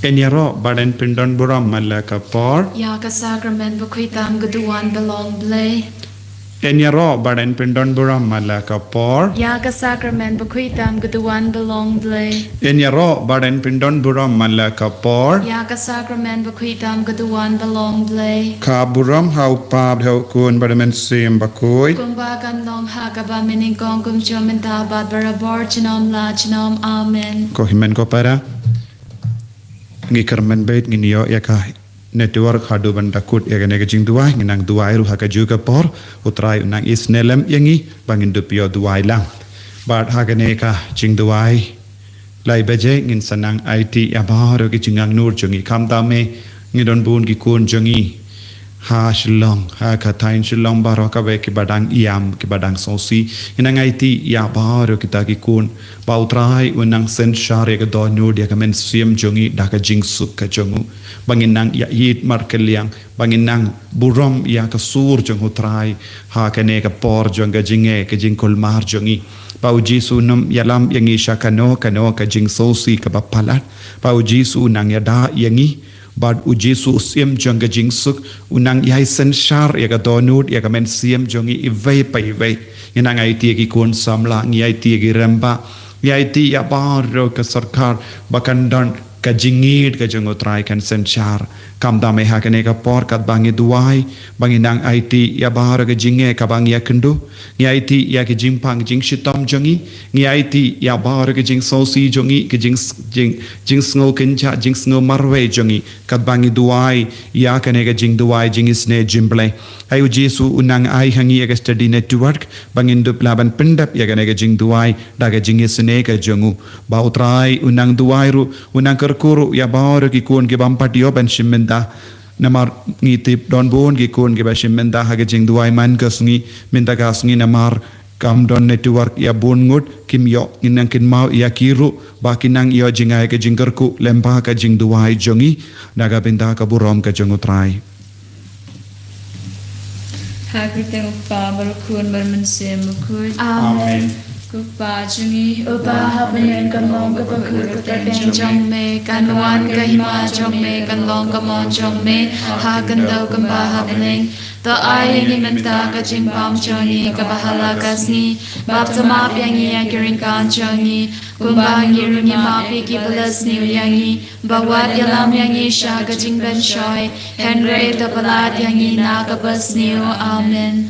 Enyaro badan pindon buram malaka por. Ya ka sacrament bakwitam gaduan belong blay. Enyaro badan pindon buram malaka por. Ya ka sacrament bakwitam gaduan belong blay. Enyaro badan pindon buram malaka por. Ya ka sacrament bakwitam gaduan belong blay. Ka buram hau pab hau kun badamen sim bakui. Kumba kan long ha ka ba mining kong kum chomenta bad barabor chinom la chinom amen. Ko himen ko para. Ngi kermen bait ngi niyo ya ka network hadu bandakut ya gane gajing duai nginang duai ru haka juga por utrai unang isnelem yangi bangin dupio duai lang bad hagane ka jing duai lai beje ngin sanang IT ya baharo ki jingang nur jongi kam dame ngidon bun ki kun jongi ha shilong ha ka tain shilong baro ka be ki badang iam ki badang sosi inang IT ya baharo kita ki kun ba utrai unang sen share ka do nur dia ka men siem jongi da ka jing suk ka jongu banginang ya yit markeliang banginang burom ya ka sur jong utrai ha ka ne ka por jong ka jinge ka jing kol mar jongi pau jisu nom yalam yangi shakano kano ka jing sosi ka bapalat pau jisu nang ya da yangi bad ujisu siem jong ka jing suk unang yai sen shar ya ka donut ya ka men siem jongi ivei pa ivei inang ai ti ki kun samla ngi ai ti ki remba ngai ti ya baro ka sarkar bakandan ka jingit ka jong utrai kan sen shar kam da me ha ka ne ka por kat bangi duai bangi nang IT ya bahar ka jinge ka bangi ya kendu ngi IT ya ki jimpang jing shitom jongi ngi IT ya bahar ka jing sosi jongi ki jing sngo kincha jing sngo marwe jongi kat bangi duai ya ka ne ka jing duai jing isne jimble ayu jesu unang ai hangi ya ka study network bangin dup laban pendap ya ka ne ka jing duai da ka jing isne ka jongu ba utrai unang duai ru unang kerkuru ya bahar ki kun ki bampatio ben shimenda namar ngitip don bon gi kun gi bashim menda hage jing duai man kasngi menda kasngi namar kam don network ya bon ngut kim yo inang kin mau ya kiru bakinang yo jingai ke jingkerku lempa ka jing duai jongi naga benda ka burom ka jongu trai Hakriteng upa barukun barmansem mukut Amen. Kupa jungi Upa habanen kan long ka bakut ka ben jong me kan wan ka hima jong me kan long ka mon jong me ha kan daw kan ba habanen to ai ni menta ka jing pam jongi ka bahala kasni bap sama pyangi ya kiring kan jongi kumba ngiru ni ma pi ki balas ni yangi bawat yalam yangi sha ka jing ben shoy henry the balat yangi na ka bas ni amen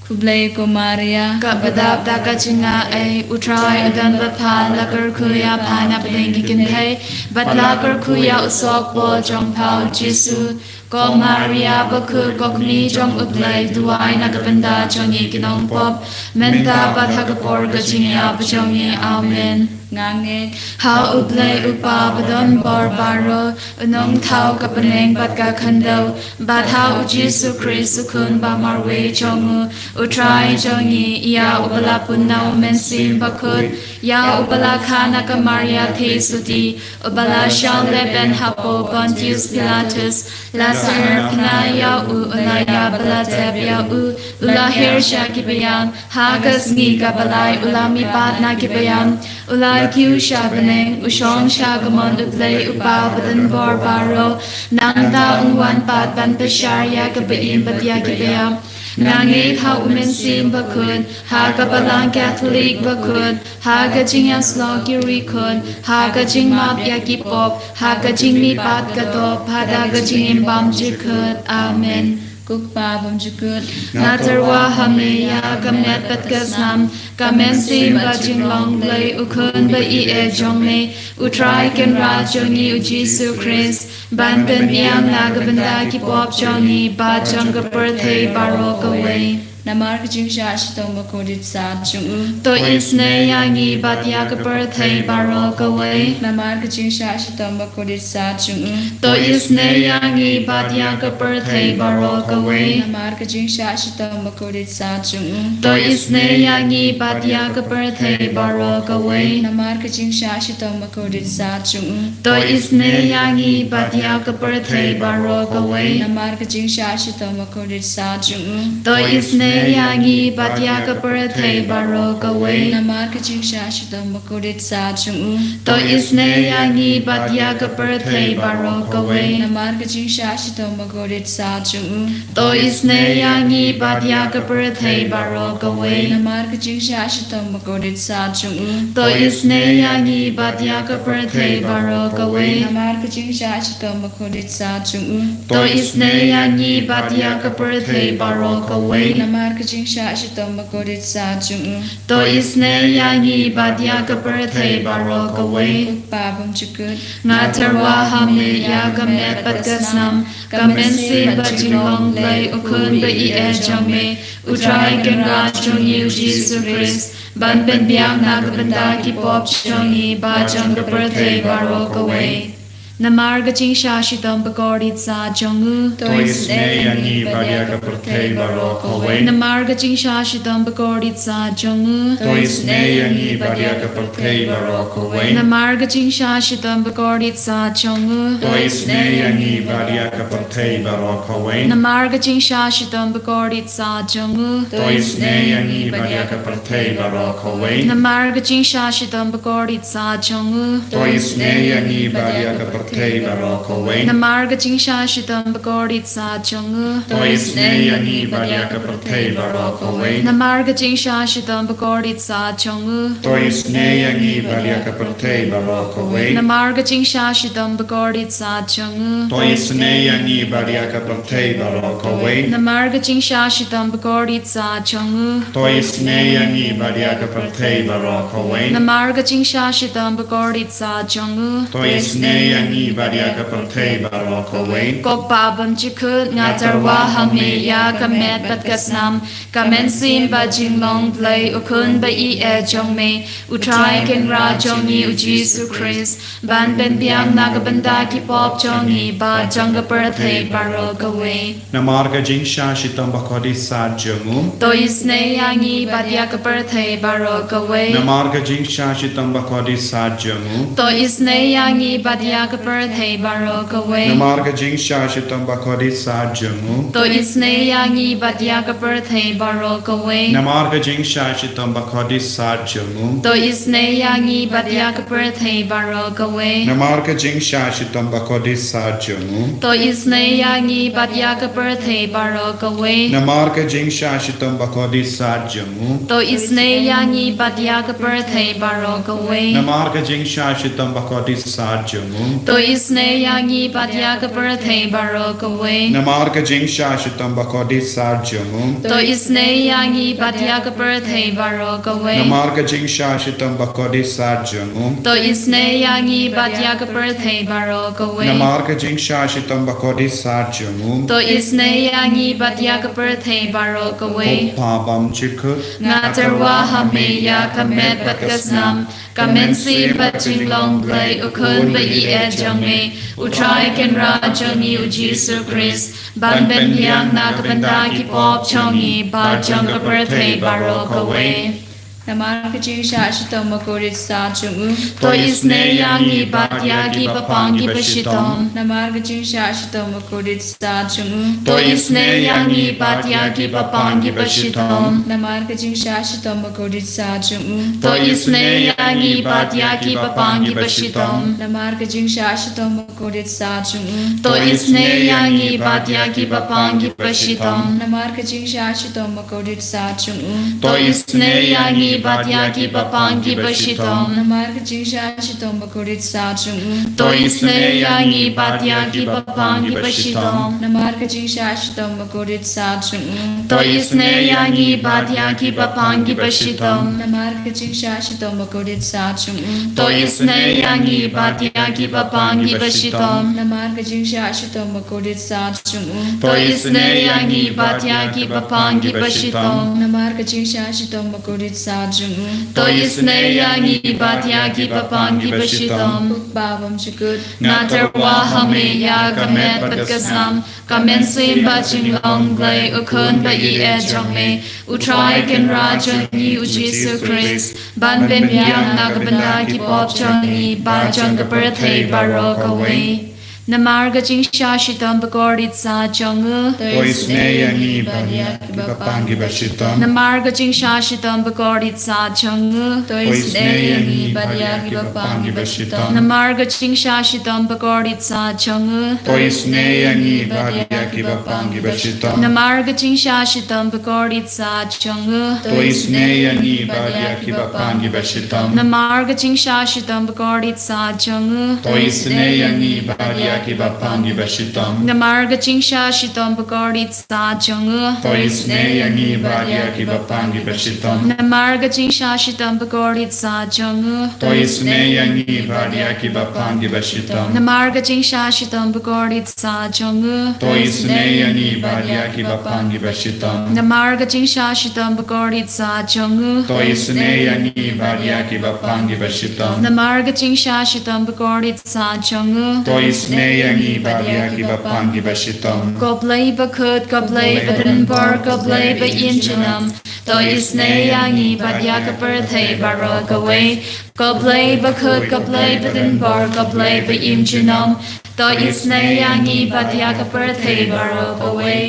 Kublai ko Maria Kabadab da kachinga ay utray udan bapal lakar kuya pana palingi kinhay bat lakar kuya usok po jong pao jisu ko Maria baku kokni jong ublay duay nagabanda jongi kinong pop menta bat hagapor kachinga pajongi amen ngange How ublay upa badon barbaro unong tau kapaneng bat ka khandau bat how Jesu Christ kun ba marwe jongu utrai jongi ya ubala punau mensim bakut ya ubala khana ka Maria thesuti ubala shal leben hapo Pontius Pilatus Lazar pnaya u ulaya bala tebya u ula hirsha kibayam hagas ngi ka balai ulami bat na kibayam ulai Kiu Shabaneng, Ushong Shagamon Uplay Upabadan Barbaro, Nangda Unwan Pat Ban Pasharya Kabain Batyakibaya, Nangit Ha Umen Sim Bakun, Haga Balang Catholic Bakun, Haga Jingas Logiri Kun, Haga Jing Map Yakipop, Haga Jing Mi Pat Katop, Hadaga Jing Bam Jikut, Amen. Kukpa bam jukut Natarwa hameya kamet pat kasnam kamen sim ba jing long lay ukun ba I e jong me utrai ken ra jongi u Jesu Christ ban pen biang nagabanda ki pop jongi ba jong ka birthday barok away Namar kajing sha shitong bakodit sa jungu to isne yangi bat ya ka birthday barok away Namar kajing sha shitong bakodit sa jungu to isne yangi bat ya ka birthday barok away Namar kajing sha shitong bakodit sa jungu to isne yangi bat ya ka birthday barok away Namar kajing sha shitong bakodit sa jungu to isne yangi bat ya ka birthday barok away Namar kajing sha shitong bakodit sa jungu to isne Yangi Badya Kapara Thei Baro Kawai Namar Kajing Shashitam Bakodit Sa Chung To Isne Yangi Badya Kapara Thei Baro Kawai Namar Kajing Shashitam Bakodit Sa Chung To Isne Yangi Badya Kapara Thei Baro Kawai Namar Kajing Shashitam Bakodit Sa Chung To Isne Yangi Badya Kapara Thei Baro Kawai Namar Kajing Shashitam Bakodit Sa Chung To Isne Yangi Badya Kapara Thei Baro Kawai Namar Kajing Shashitam Bakodit Sa Chung To Isne Yangi Badya Kapara Thei Baro Kawai Babam Chukut Ngatarwa Hami Ya Kamet Patkasnam Kamen Si Bajinglong Lay Ukun Ba I Jame Utrai Genra Chongi Jesus Christ Ban Ben Biang Nagabanda Ki Pop Chongi Ba Jang Kapara Thei Baro Kawai Namar Gaching Shashitam Bakodit Sa Jongu To Isne Yangi Badya Kapara Thei Baro Kawai Namar Gaching Shashitam Bakodit Sa Jongu To Isne Yangi Badya Kapara Thei Baro Kawai Namar Gaching Shashitam Bakodit Sa Jongu To Isne Yangi Badya Kapara Thei Baro Kawai Namar Gaching Shashitam Bakodit Sa Jongu To Isne Yangi Badya Kapara Thei Baro Kawai Namar Gaching Shashitam Bakodit Sa Jongu To Isne Yangi Badya Kapara Thei Baro Kawai Namar Gaching Shashitam Bakodit Sa Jongu To Isne Yangi Badya Kapara Thei Baro Kawai Namar Gaching Shashitam Bakodit Sa Jongu To Isne Yangi Badya Kapara Thei Baro Kawai Namar Gaching Shashitam Bakodit Sa Jongu To Isne Yangi Badya Kapara Thei Baro Kawai Namar Gaching Shashitam Bakodit Sa Jongu To Isne Yangi Badya Kapara Thei Baro Kawai Namar Gaching Shashitam Bakodit Sa Jongu To Isne Yangi Badya Kapara Thei Baro Kawai Kok Babam Chikut Ngatarwa Hami Ya Kamet Patkasnam Kamen Sin Bajinglong Lay Ukun Ba I Jongme Utrai Kenra Jongi U Jesus Christ Ban Ben Biang Nagabanda Ki Pop Jongi Ba Janga Thei Baro Kawai Namar Gaching Shashitam Bakodit Sa Jongu To Isne Yangi Badya Kapara Thei Baro Kawai Namar Gaching Shashitam Bakodit Sa Jongu To Isne Yangi Badya Kapara Thei Baro Kawai Namar Gaching Shashitam Bakodit Sa Jongu To Isne Yangi Badya Kapara Thei Baro Kawai Namar Gaching Shashitam Bakodit Sa Jongu To Isne Yangi Badya Kapara Thei Baro Kawai Namar Gaching Shashitam Bakodit Sa Jongu To Isne Yangi Badya Kapara Thei Baro Kawai Namar Gaching Shashitam Bakodit Sa Jongu To Isne Yangi Badya Kapara Thei Baro Kawai Namar Gaching Shashitam Bakodit Sa Jongu To Isne Yangi Badya Kapara Thei Baro Kawai Namar Gaching Shashitam Bakodit Sa Jongu To Isne Yangi Badya Kapara Thei Baro Kawai Namar Gaching Shashitam Bakodit Sa Jongu To Isne Yangi Badya Kapara Thei Baro Kawai Namar Gaching Shashitam Bakodit Sa Jongu To Isne Yangi Badya Kapara Thei Baro Kawai Pabam Chikut Ngatarwa Hami Ya Kamet Patkasnam Kamen Si Bajinglong Lay Ukun Ba I Jongme Utrai Kenra Jongi U Jesus Christ Ban Ben Biang Nagabanda Ki Pop Chongi Ba Janga Thei Baro Kawai Namar Kajing Shashitam Bakodit Sa Chung To Isne Yangi Badya Ki Papangi Bashitom Namar Kajing Shashitam Bakodit Sa Chung To Isne Yangi Badya Ki Papangi Bashitom Namar Kajing Shashitam Bakodit Sa Chung To Isne Yangi Badya Ki Papangi Bashitom Namar Kajing Shashitam Bakodit Sa Chung To Isne Yangi Badya Ki Papangi Bashitom Namar Kajing Shashitam Bakodit Sa Chung To Isne Yangi Badya Ki Papangi Bashitom Namar Kajing Shashitam Bakodit Sa Chung To Isne Yangi Badya Ki Papangi Bashitom Namar Kajing Shashitam Bakodit Sa Chung To Isne Yangi Badya Ki Papangi Bashitom Namar Kajing Shashitam Bakodit Sa Chung To Isne Yangi Badya Ki Papangi Bashitom Namar Kajing Shashitam Bakodit Sa Chung To Isne Yangi Badya Ki Papangi Bashitom Namar Kajing Shashitam Bakodit Sa Chung To Isne Yangi Badya Ki Papangi Bashitom Babam Chukut Ngatarwa Hami Ya Kamet Patkasam Kamen Si Bajinglong Lay Ukun Ba I Jongme Utrai Kenra Jongi U Jesus Christ Ban Ben Biang Nagabanda Ki Pop Chongi Ba Janga Thei Baro Kawai Namarga jing shashitam bagorit sa jongu. Tois neyangi badia kibapangi bashitam. Namarga jing shashitam bagorit sa jongu. Tois neyangi badia kibapangi bashitam. Namarga jing shashitam bagorit sa jongu. Tois neyangi badia kibapangi bashitam. Namarga jing shashitam bagorit sa jongu. Tois neyangi badia kibapangi bashitam. Namarga jing shashitam bagorit sa jongu. Tois neyangi badia kibapangi bashitam. Namarga jing shashitam bagorit sa jongu. Tois neyangi badia kibapangi bashitam. Namarga jing shashitam bagorit sa jongu. Tois neyangi badia kibapangi bashitam. Namarga jing shashitam bagorit sa jongu. Tois neyangi badia kibapangi bashitam. Namarga jing shashitam bagorit sa jongu. Tois neyangi badia kibapangi bashitam. Namarga jing shashitam bagorit sa jongu. Tois neyangi badia kibapangi bashitam. Goblay bakut goblay badunbar goblay bayinjanam. Tois neyangi badya kaperthay baragaway. Goblay bakut goblay badunbar goblay bayinjanam. Tois neyangi badya kaperthay baragaway.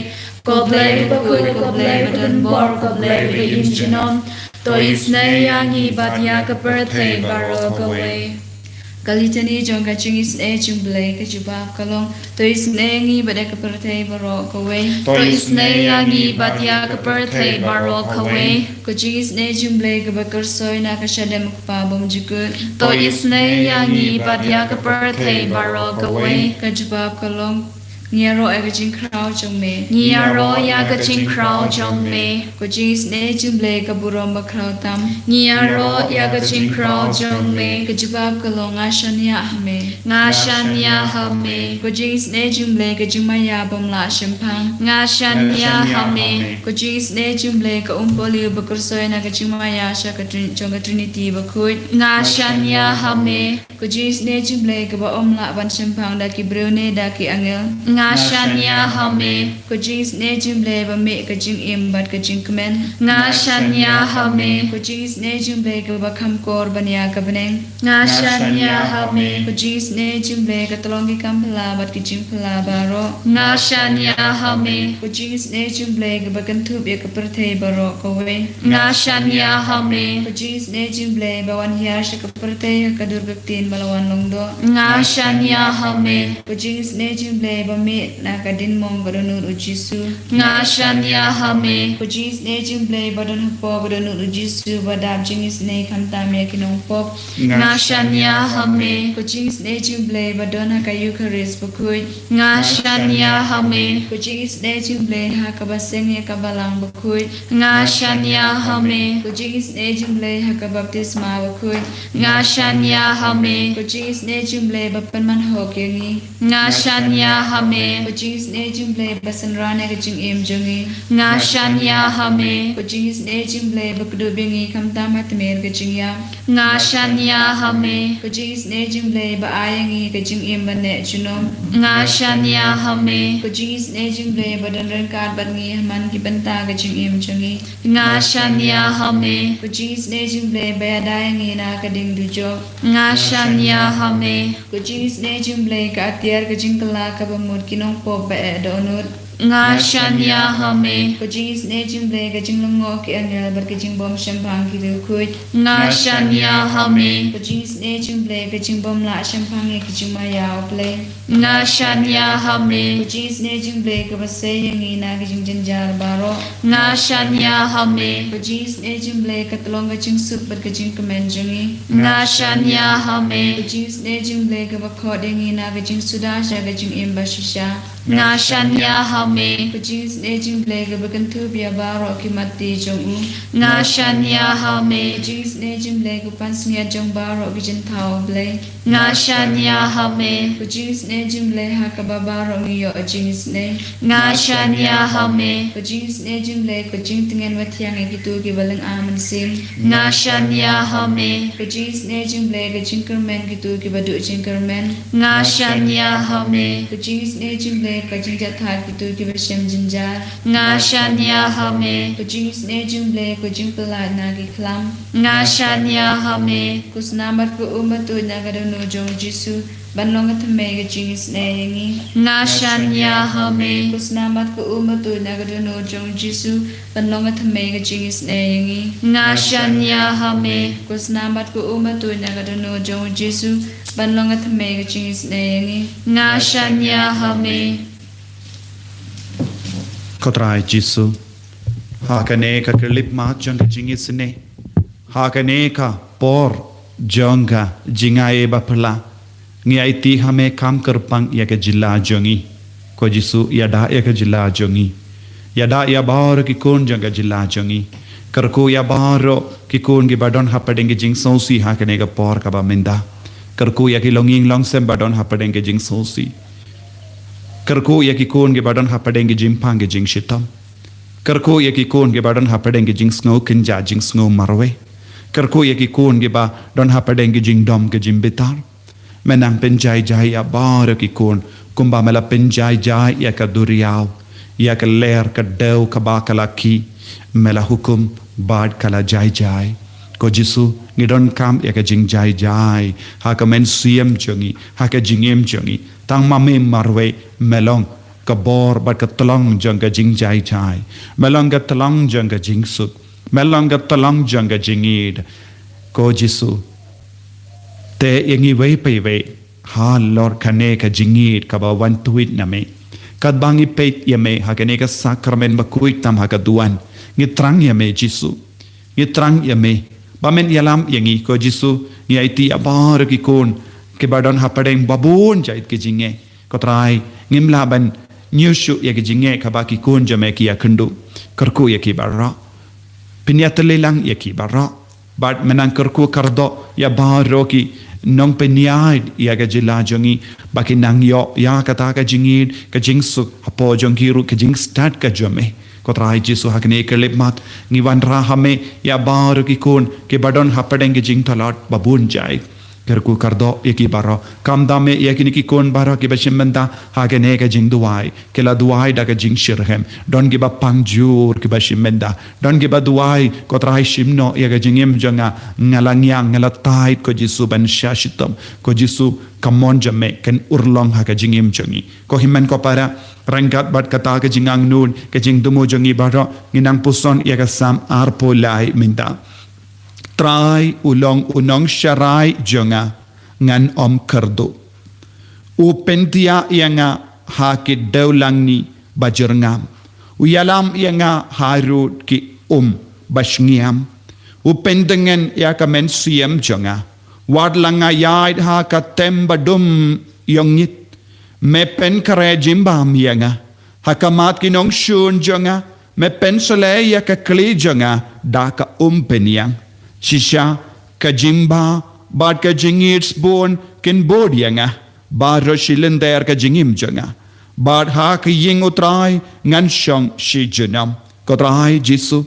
Goblay bakut goblay badunbar goblay bayinjanam. Tois neyangi badya kaperthay baragaway. Kalitani jonga chingis jumblay kajubab kalong tois nengi badek pertay barok away Tois neyangi badya kaperthay barok away. ko chingis jumblay kabakar soy na kashadam pabom jukut Tois neyangi badya kaperthay barok away. kajubab kalong Niaro agajing crow jong me Niaro yagaching crow jong me. ko chingis jumblay kaburom ba crow tam Niaro yagaching crow jong me. kajubab kalong ashanya me Nga shanya hame. ko chingis jumblay kajumaya bom la shampang Nga shanya hame. ko chingis jumblay ka umpoli bakar soy na kajumaya sha ka jonga trinity bakut Nga shanya hame. ko chingis jumblay ka ba omla ban shampang da ki brune da ki angel Nga shanya hame. ko jings jumblay ba me ka jing im bat ka jing kmen Nga shanya hame. ko jings jumblay ka ba kham kor banya ka beneng Nga shanya hame. ko jings jumblay ka tolong ki kam phala bat ki jing phala baro Nga shanya hame. ko jings jumblay ka ba kan thup ya ka perthei baro ko we Nga shanya hame. ko jings jumblay ba wan hiar sha ka perthei ka dur tin balawan longdo Nga shanya hame. ko jings jumblay ba me na ka din mong badonur ujisu Nga shanya hame. ko jings jumblay badon po badonur ujisu badab jings kham tam ya kinong pop Nga shanya hame. ko jings jumblay badon ha ka eucharist bakui Nga shanya hame. ko jings jumblay ha ka baseng ya ka balang bakui Nga shanya hame. ko jings jumblay ha ka baptisma bakui Nga shanya hame. ko jings jumblay bapan man hok yangi Nga shanya hame. ko jings jumblay basan rana ka jing im jongi Nga shanya hame. ko jings jumblay bakdu bingi kham tam hat mer ka jing ya Nga shanya hame. ko jings jumblay ba ayangi ka jing im bane chunom Nga shanya hame. ko jings jumblay badan ran kar bangi man ki banta ka jing im jongi Nga shanya hame. ko jings jumblay ba dayangi na ka ding du jo Nga shanya hame. ko jings jumblay ka atiar ka jing kala ka ba mur kinong po ba donut Nga shanya hame. ko jings jumblay ka jing longo ki anel bar ka jing bom shampang ki du khuj Nga shanya hame. ko jings jumblay ka jing bom la shampang ki jing ma yaw play Nga shanya hame. ko jings jumblay ka ba se yangi na ka jing janjar baro Nga shanya hame. ko jings jumblay ka tlong ka jing sup bar ka jing kamen jongi Nga shanya ko hame. jings jumblay ka ba khod yangi na ka jing suda sha ka jing im ba shisha Nga shanya hame. ko jings jumblay ka ba kan thu bia baro ki mati jong u Nga shanya hame. ko jings jumblay ka pan sngia jong baro ki jin thau blay Nga shanya hame. ko jings jumblay ha ka ba baro ngi yo jings ne Nga shanya hame. ko jings jumblay ko jing tingen wa thiang ki tu ki balang aman sim Nga shanya hame. ko jings jumblay ka jing kermen ki tu ki ba du jing kermen Nga shanya hame. ko jings jumblay ka jing ja thar ki tu ki ba shem jinjar nga shanya hame ko jing sne jing ble ko jing pala na ki khlam nga shanya hame kusna mat ko umat tu na ga no jong jisu ban long thme ga jing sne yangi nga shanya hame kusna mat ko umat tu na ga no jong jisu ban long thme ga jing sne yangi nga shanya hame kusna mat ko umat tu na ga no jong jisu ban long thme ga jing sne yangi nga shanya hame Kotrai Jisu hakane ka kelip ma jang jingi sene hakane ka por janga jingae bapla ngi aiti hame kam kerpang ya ke jilla jongi ko Jisu yada ya ke jilla jongi yada ya bar ki kon janga jilla jongi karko ya baro ki kon gi badon hapadenge jing sosi hakane ka por ka ba menda karko ya ki longing long sem badon hapadenge jing sosi Kerko ya ki kon ge badan hapadenge jing pang ge jing shitam. Kerko ya ki kon ge badan hapadenge jing snow kinja jing snow marwe. Kerko ya ki kon ge ba don hapadenge jing dom ge jing bitar. Menang penjai jai ya bar ki kon kumba mela penjai jai ya ka duriau ya ka ler ka dew ka ba kala ki mela hukum bad kala jai jai. Ko Jisu ngidon kam ya ka jing jai jai ha ka men siem jongi ha ka jingem jongi tang mame marwe melong ka bor bat ka tolong jang ka jing jai jai melong ka tolong jang ka jing suk melong ka tolong jang ka jingid ko Jisu te yangi wei pe we ha lor kane ka jingid ka ba wan tuit na me kad bangi peit ya me ha kane ka sakramen ba kuit tam ha ka duan ngi trang ya me Jisu ngi trang ya me Bamen yalam yangi ko Jisu ni aiti abar ki kon ke badon hapadeng babun jait ke jinge ko trai ngimla ban nyushu ya ke jinge ka ba ki kon jame ki akundu karku ya ki barra pinyatlelang ya ki barra bad menang karku kardo ya baro ki nong penyai ya ke jila jongi baki nang yo ya kata ka jingid ka jingsu apo jongiru ke jing start ka jame Kotrai Jisu hakne kelip mat ngiwan rahame ya bar ki kon ke badon hapadenge jing talat babun jai kerku kardo eki baro kamdame yakini ki kon baro ki bashimenda hakne ka jing duai ke la duai da ka jing shirhem don gi ba pangjur ki bashimenda don gi ba duai kotrai shimno ya ka jingem janga ngalangyang ngalatai ko Jisu ban shashitam ko Jisu kamon jame ken urlong ha ka jingem jangi ko himen ko para Rangkat bat kata ke jingang nun ke jing dumo jongi baro nginang puson ya ka sam arpo lai minta trai ulong unong sharai jonga ngan om kerdo u pentia yanga ha ki deulangi bajirngam u yalam yanga harut ki bashngiam u pendengen ya ka men siem jonga wadlanga yaid ha ka tembadum yongit me pen kare jimba mianga hakamat kinong shun jonga me pen sole ya ka kli jonga da ka peniang shisha ka jimba bad ka jingits bon kin bodianga bad roshilin der ka jingim jonga bad ha ka ying utrai ngan shong shi junam ko trai Jisu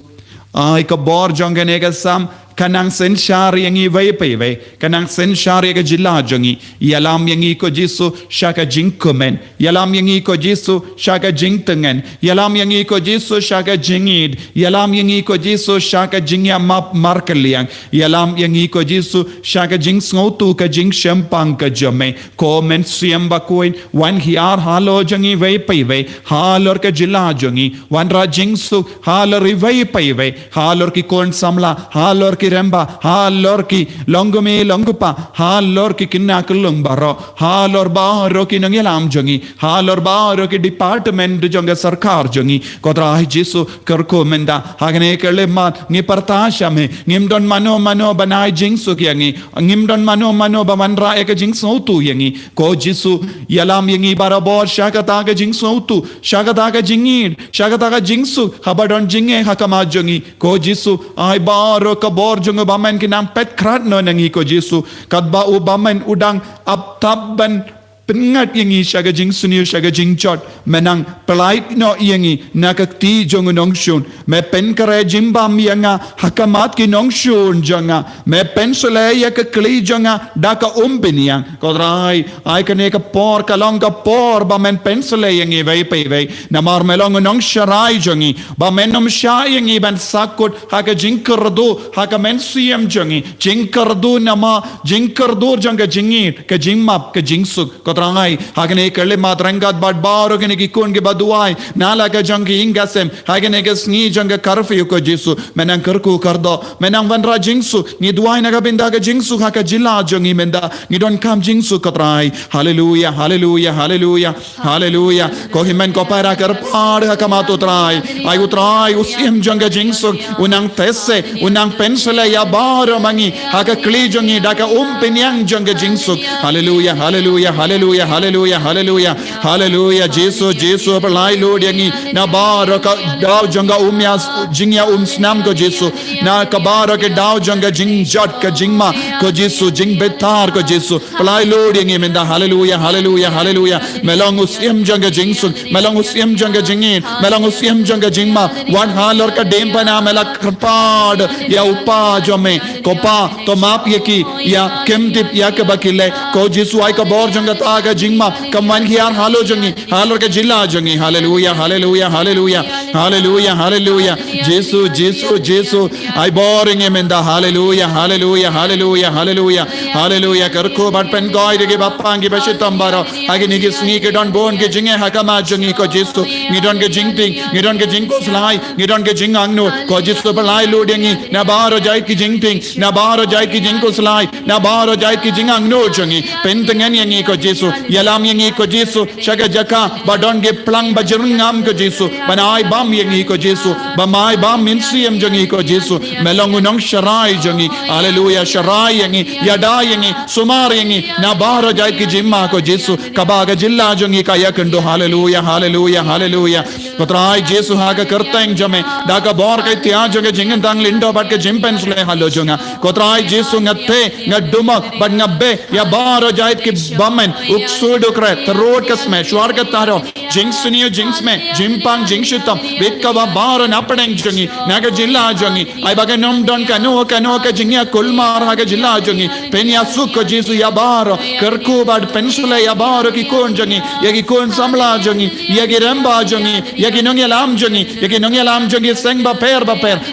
ai ka bor jonga nega sam kanang sen shari yangi vai peve kanang sen shari ka jilla jongi yalam yangi ko Jisu shaka jing komen yalam yangi ko Jisu shaka jing tengen yalam yangi ko Jisu shaka jingid yalam yangi ko Jisu shaka jingya map markeliang yalam yangi ko Jisu shaka jing sngotu ka jing shempang ka jame komen siam bakoin wan hiar halo jongi vai peve halor ka jilla jongi wan ra jing su halor vai peve halor ki kon samla halor ki remba halor ki longume longupa halor ki kinna kulung baro halor baro ki nangelam jongi halor baro ki department jonga sarkar jongi kodra Jisu karko menda hagne kele mat ngi partasha me ngimdon mano banai jingsu kyangi ngimdon mano bawanra ek jingsu tu yangi ko Jisu yalam yangi barabor shakata ka jingsu tu shakata ka jingid shakata ka jingsu habadon jinge hakama jongi ko Jisu ai baro ka bor jongo bamen ki nam pet krat no nangi ko Jisu kadba u bamen udang ap tabban pengat yangi shaga jing sunil shaga jing chot menang pelait no yangi nakakti jong nong shun me pen kare jimba mianga hakamat ki nong shun jonga me pen sole ya ka kli jonga daka umbiniang kodrai ai kane ka por kalong ka por ba men pen sole yangi vei pe vei namar melong nong sharai jongi ba men nom sha yangi ban sakut haka jing kardu haka men siem jongi jing kardu nama jing kardu jonga jingi ka jingmap ka jingsuk kodrai hagane kale matrangat bad baro gane ki kon ke baduai nala ka jongi ingasem hagane ka sni jonga karfi ko jisu menang karku kardo menang vanra jingsu ni duai naga binda ka jingsu haka jilla jongi menda ni don kam jingsu kodrai hallelujah hallelujah hallelujah hallelujah ko himen ko para kar par haka matutrai ai utrai usim jonga jingsu unang tesse unang pensela ya baro mangi haka kli jongi daka penyang jonga jingsu hallelujah hallelujah hallelujah hallelujah hallelujah hallelujah Jesus Jesus pelai Lord yangi na baro ka daw jonga umyas jingya snam ko Jesus na ka baro ke daw jonga jing jot ka jingma ko Jesus jing betar ko Jesus pelai Lord yangi menda hallelujah hallelujah hallelujah melong usim jonga jingsu melong usim jonga jingin melong usim jonga jingma wan halor ka dem pana mela krpad ya upa jome kopa to map yeki ya kemtip ya ke bakile ko Jesus ai ka bor jonga ta ka jingma kaman hiar halo jongi halor ka jilla jongi hallelujah hallelujah hallelujah hallelujah hallelujah Jesus Jesus Jesus ai boring emenda hallelujah hallelujah hallelujah hallelujah hallelujah karko bat pen goy de bappangi bashitam baro agi nigi sneak don bon ke jinge hakama jongi ko Jesus ni don ke jingting ni don ke jingko slai ni don ke jingangno ko Jesus balai lodengi na baro jai ki jingting na baro jai ki jingko slai na baro jai ki jingangno jongi pentengan yangi ko Jesus yalam yangi ko Jesus shaga jaka badon ge plang bajrungam ko Jesus banai bam yangi ko Jesus bamai bam minsiem jongi ko Jesus melongunong sharai jongi hallelujah sharai yangi yada yangi sumar yangi na baro jai ki jimma ko Jesus kabaga jilla jongi kaya kendo hallelujah hallelujah hallelujah potrai Jesus haga karteng jame daga bor kai tia jonge jingen tang lindo bat ke jimpens le halo jonga kotrai Jesus ngatte ngaduma bat ngabbe ya baro jait ki bamen uksudu kre tarot kasme shwar ka taro jingsuniyo jingsme jimpang jingshitam betkaba baro napadeng jongi naga jilla jongi ai baga nom don kanu ka jingya kulmar haga jilla jongi penya sukko Jesus ya baro karku bat pensule ya baro ki kon jongi yagi kon samla jongi yagi ramba jongi yagi nong yalam jongi seng ba per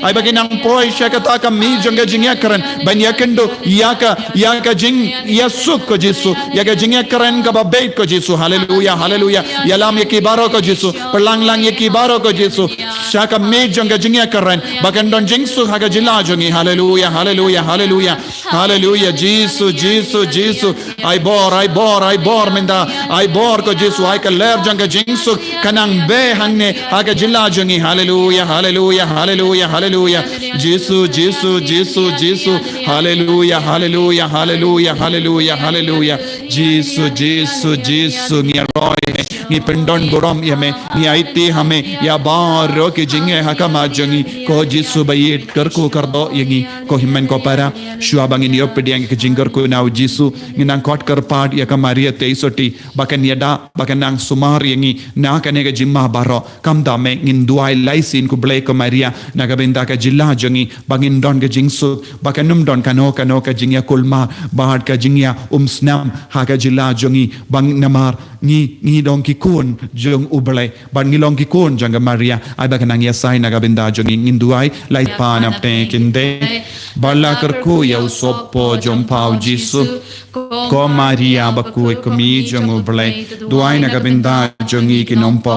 ai baga nang poi shakata ka mi jonga jingya karen ban yakendo yaka jing yasukko Jesus yaga jingya karen ka ba bait ko Jesus hallelujah hallelujah yalam yaki baro ko Jesus perlang yaki baro ko Jesus shaka me jonga jingya karen bagan don jingsu haga jilla jongi hallelujah hallelujah hallelujah hallelujah Jesus ai bor menda ai bor ko Jesus ai ka ler jonga jingsu kanang be hangne haga jilla jongi hallelujah hallelujah hallelujah hallelujah Jesus hallelujah hallelujah hallelujah hallelujah hallelujah Jesus ni roy ni pendon gorom yame ni aiti hame ya baro ke jinge hakama jongi ko Jesus bayit karko kardo yangi ko himmen ko para shua bangin yo pediang ke jingar ko nau Jesus nginang kot karpad ya kamaria teisoti bakan yada bakan nang sumar yangi na kanega jimma baro kam dame ngin duai laisin ku blai ko maria naga benda ka jilla jongi bangin don ke jingsu bakanum don kano ka jingya kulma bahad ka jingya snam haga jilla jongi bang namar ni dong ki kun jong ublai ban ni long ki kun janga maria ai ba kanang yasai naga benda jongi induai lai pan apte kinde balla kar ko ya sopo jom pau jisu ko maria baku ko mi jong ublai duai naga benda jongi ki nompo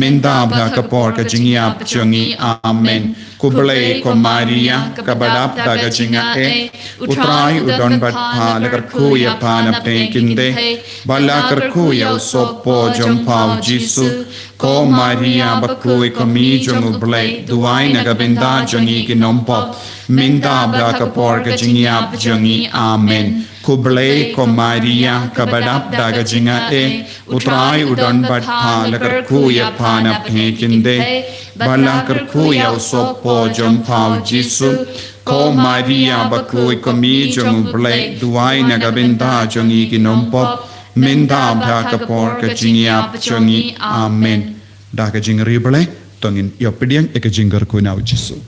menda bha ka por ka jingya jongi amen kublai ko maria ka badap daga jinga utrai udon bat pha lagar ko ya pan apte kinde balla kar ko ya sopo jom pau jisu ko maria baku ko mi jong ublai duai naga benda jongi ki nompo menda bha ka por ka jingya jongi amen kublai ko maria ka badap daga jinga utrai udon bat pha lagar ko ya pan apte kinde balla kar ko ya sopo jom pau jisu ko maria baku ko mi jong ublai duai naga benda jongi ki nompo Minda Ampa Kapor Kajingia Pachongi Amen. Da Kajing Ribale, Tongin Yopidian, Ekajingar Kuna Uchisu.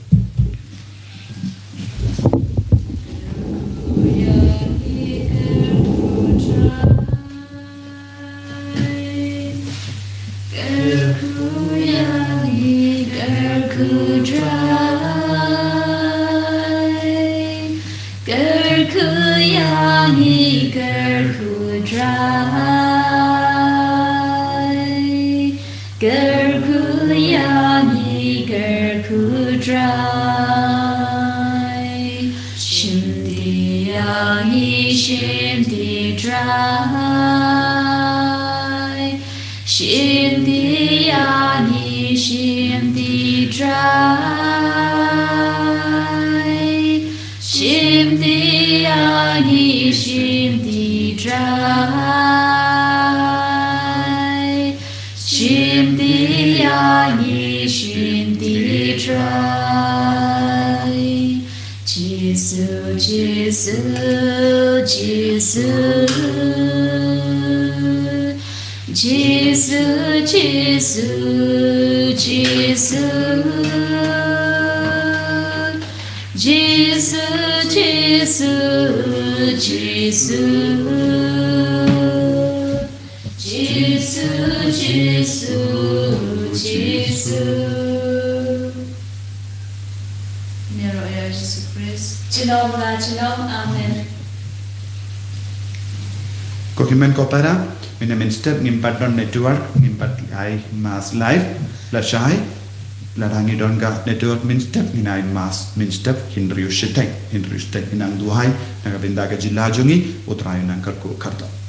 Kokimen Kopara, in a minster, Nimpadon Network, Nimpat I Mass Live, La Shai, La Rangidonga Network Minster, in I Mass Minster, Hindriu Shetek, in Angduhai, Nagavindaga Jilajungi, Utrayan Karko Karta.